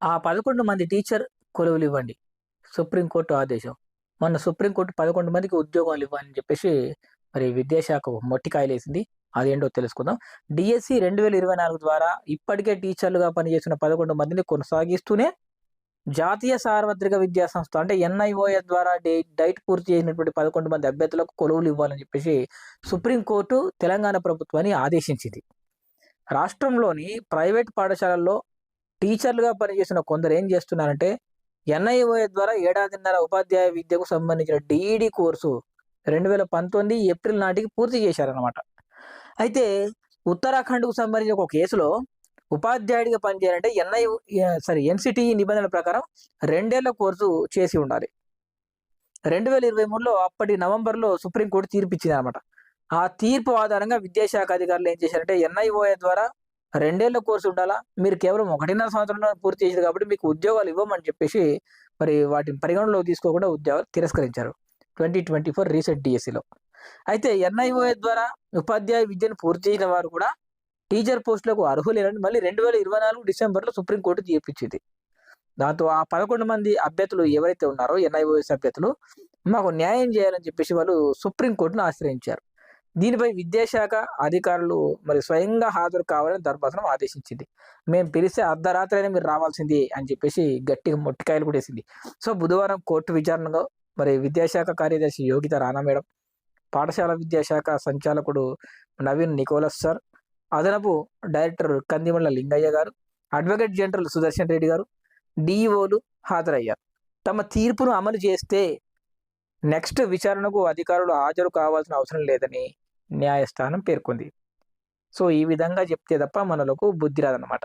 ఆ 11 మంది teacher కొలువులివ్వండి. Supreme court ఆదేశం. మొన్న సుప్రీంకోర్టు 11 మందికి ఉద్యోగాలు ఇవ్వని చెప్పేసి మరి విద్యాశాఖ మొట్టికాయలేసింది. అదేంటో తెలుసుకుందాం. డీఎస్సీ 2024 ద్వారా ఇప్పటికే టీచర్లుగా పనిచేస్తున్న 11 మందిని కొనసాగిస్తూనే జాతీయ సార్వత్రిక విద్యా సంస్థ అంటే ఎన్ఐఓఎస్ ద్వారా డైట్ పూర్తి చేసినటువంటి 11 మంది అభ్యర్థులకు కొలువులు ఇవ్వాలని చెప్పేసి సుప్రీంకోర్టు తెలంగాణ ప్రభుత్వాన్ని ఆదేశించింది. రాష్ట్రంలోని ప్రైవేట్ పాఠశాలల్లో టీచర్లుగా పనిచేసిన కొందరు ఏం చేస్తున్నారంటే ఎన్ఐఓఎస్ ద్వారా ఏడాదిన్నర ఉపాధ్యాయ విద్యకు సంబంధించిన డీఈడీ కోర్సు 2019 ఏప్రిల్ నాటికి పూర్తి చేశారనమాట. అయితే ఉత్తరాఖండ్‌కు సంబంధించిన ఒక కేసులో ఉపాధ్యాయుడిగా పనిచేయాలంటే ఎన్‌సిటిఈ నిబంధనల ప్రకారం 2 ఏళ్ల కోర్సు చేసి ఉండాలి. 2023లో అప్పటి నవంబర్‌లో సుప్రీంకోర్టు తీర్పిచ్చిందనమాట. ఆ తీర్పు ఆధారంగా విద్యాశాఖ అధికారులు ఏం చేశారంటే ఎన్ఐఓఎస్ ద్వారా 2 ఏళ్ల కోర్సు ఉండాలా? మీరు కేవలం 1.5 సంవత్సరంలో పూర్తి చేసారు కాబట్టి మీకు ఉద్యోగాలు ఇవ్వమని చెప్పేసి మరి వాటిని పరిగణనలోకి తీసుకోకుండా ఉద్యోగాలు తిరస్కరించారు. 2024 రీసెంట్ డీఎస్సీలో. అయితే ఎన్ఐఓఎస్ ద్వారా ఉపాధ్యాయ విద్యను పూర్తి చేసిన వారు కూడా టీచర్ పోస్టులకు అర్హులేనని మళ్ళీ 2024 డిసెంబర్‌లో సుప్రీంకోర్టు తీర్పిచ్చింది. దాంతో ఆ 11 మంది అభ్యర్థులు ఎవరైతే ఉన్నారో ఎన్ఐఓఎస్ అభ్యర్థులు మాకు న్యాయం చేయాలని చెప్పేసి వాళ్ళు సుప్రీంకోర్టును ఆశ్రయించారు. దీనిపై విద్యాశాఖ అధికారులు మరి స్వయంగా హాజరు కావాలని ధర్మాసనం ఆదేశించింది. మేము పిలిస్తే అర్ధరాత్రైనా మీరు రావాల్సింది అని చెప్పేసి గట్టిగా మొట్టికాయలు కూడా వేసింది. సో బుధవారం కోర్టు విచారణలో మరి విద్యాశాఖ కార్యదర్శి యోగిత రాణా మేడం, పాఠశాల విద్యాశాఖ సంచాలకుడు నవీన్ నికోలస్ సార్, అదనపు డైరెక్టర్ కందిమళ్ళ లింగయ్య గారు, అడ్వకేట్ జనరల్ సుదర్శన్ రెడ్డి గారు, డీఈఓలు హాజరయ్యారు. తమ తీర్పును అమలు చేస్తే నెక్స్ట్ విచారణకు అధికారులు హాజరు కావాల్సిన అవసరం లేదని న్యాయస్థానం పేర్కొంది. సో ఈ విధంగా చెప్తే తప్ప మనలకు బుద్ధి రాదన్నమాట.